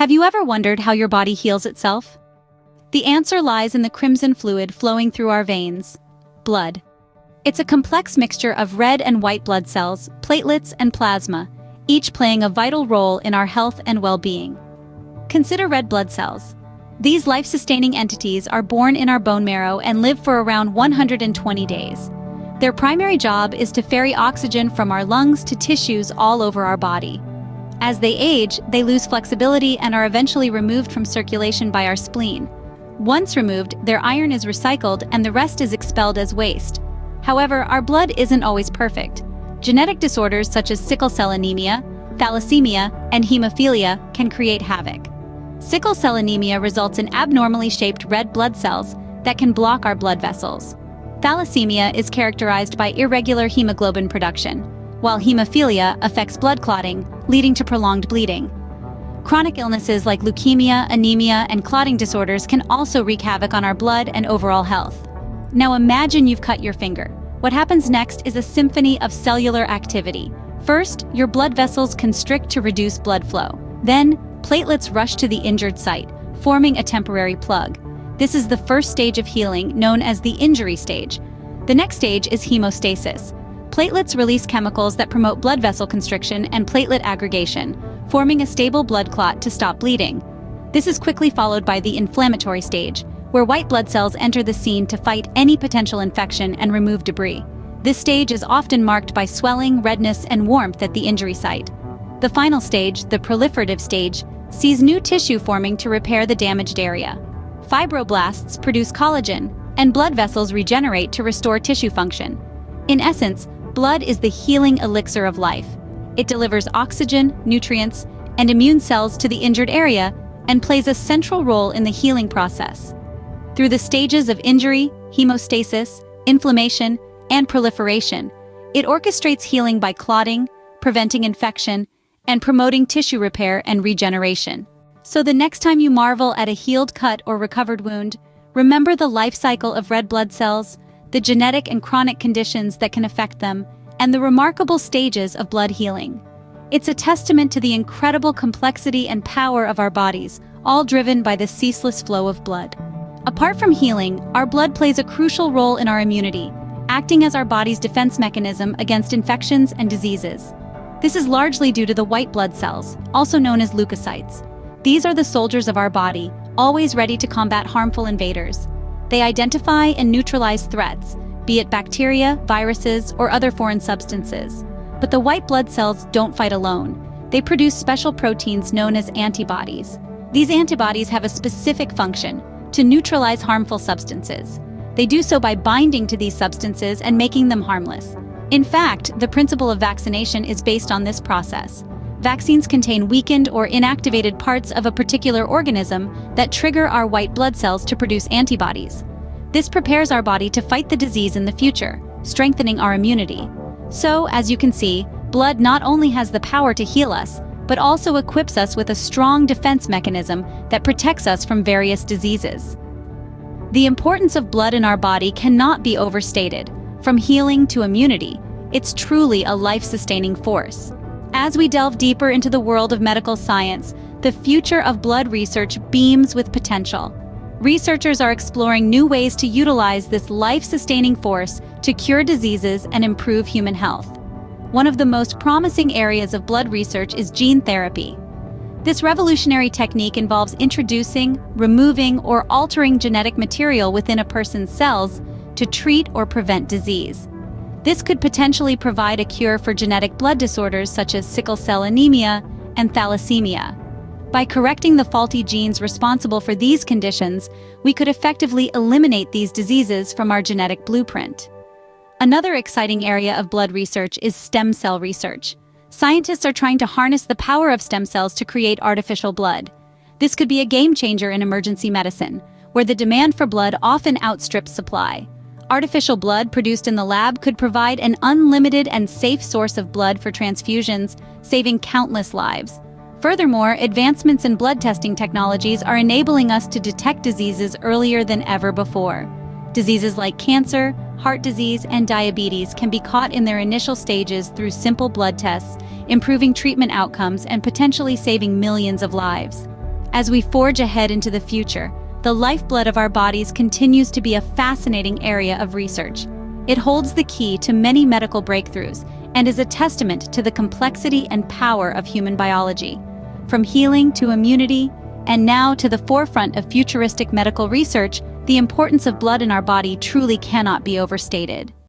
Have you ever wondered how your body heals itself? The answer lies in the crimson fluid flowing through our veins: blood. It's a complex mixture of red and white blood cells, platelets, and plasma, each playing a vital role in our health and well-being. Consider red blood cells. These life-sustaining entities are born in our bone marrow and live for around 120 days. Their primary job is to ferry oxygen from our lungs to tissues all over our body. As they age, they lose flexibility and are eventually removed from circulation by our spleen. Once removed, their iron is recycled and the rest is expelled as waste. However, our blood isn't always perfect. Genetic disorders such as sickle cell anemia, thalassemia, and hemophilia can create havoc. Sickle cell anemia results in abnormally shaped red blood cells that can block our blood vessels. Thalassemia is characterized by irregular hemoglobin production, while hemophilia affects blood clotting, leading to prolonged bleeding. Chronic illnesses like leukemia, anemia, and clotting disorders can also wreak havoc on our blood and overall health. Now imagine you've cut your finger. What happens next is a symphony of cellular activity. First, your blood vessels constrict to reduce blood flow. Then, platelets rush to the injured site, forming a temporary plug. This is the first stage of healing, known as the injury stage. The next stage is hemostasis. Platelets release chemicals that promote blood vessel constriction and platelet aggregation, forming a stable blood clot to stop bleeding. This is quickly followed by the inflammatory stage, where white blood cells enter the scene to fight any potential infection and remove debris. This stage is often marked by swelling, redness, and warmth at the injury site. The final stage, the proliferative stage, sees new tissue forming to repair the damaged area. Fibroblasts produce collagen, and blood vessels regenerate to restore tissue function. In essence, blood is the healing elixir of life. It delivers oxygen, nutrients, and immune cells to the injured area and plays a central role in the healing process. Through the stages of injury, hemostasis, inflammation, and proliferation, it orchestrates healing by clotting, preventing infection, and promoting tissue repair and regeneration. So the next time you marvel at a healed cut or recovered wound, remember the life cycle of red blood cells, the genetic and chronic conditions that can affect them, and the remarkable stages of blood healing. It's a testament to the incredible complexity and power of our bodies, all driven by the ceaseless flow of blood. Apart from healing, our blood plays a crucial role in our immunity, acting as our body's defense mechanism against infections and diseases. This is largely due to the white blood cells, also known as leukocytes. These are the soldiers of our body, always ready to combat harmful invaders. They identify and neutralize threats, be it bacteria, viruses, or other foreign substances. But the white blood cells don't fight alone. They produce special proteins known as antibodies. These antibodies have a specific function: to neutralize harmful substances. They do so by binding to these substances and making them harmless. In fact, the principle of vaccination is based on this process. Vaccines contain weakened or inactivated parts of a particular organism that trigger our white blood cells to produce antibodies. This prepares our body to fight the disease in the future, strengthening our immunity. So, as you can see, blood not only has the power to heal us, but also equips us with a strong defense mechanism that protects us from various diseases. The importance of blood in our body cannot be overstated. From healing to immunity, it's truly a life-sustaining force. As we delve deeper into the world of medical science, the future of blood research beams with potential. Researchers are exploring new ways to utilize this life-sustaining force to cure diseases and improve human health. One of the most promising areas of blood research is gene therapy. This revolutionary technique involves introducing, removing, or altering genetic material within a person's cells to treat or prevent disease. This could potentially provide a cure for genetic blood disorders such as sickle cell anemia and thalassemia. By correcting the faulty genes responsible for these conditions, we could effectively eliminate these diseases from our genetic blueprint. Another exciting area of blood research is stem cell research. Scientists are trying to harness the power of stem cells to create artificial blood. This could be a game changer in emergency medicine, where the demand for blood often outstrips supply. Artificial blood produced in the lab could provide an unlimited and safe source of blood for transfusions, saving countless lives. Furthermore, advancements in blood testing technologies are enabling us to detect diseases earlier than ever before. Diseases like cancer, heart disease, and diabetes can be caught in their initial stages through simple blood tests, improving treatment outcomes and potentially saving millions of lives. As we forge ahead into the future, the lifeblood of our bodies continues to be a fascinating area of research. It holds the key to many medical breakthroughs and is a testament to the complexity and power of human biology. From healing to immunity, and now to the forefront of futuristic medical research, the importance of blood in our body truly cannot be overstated.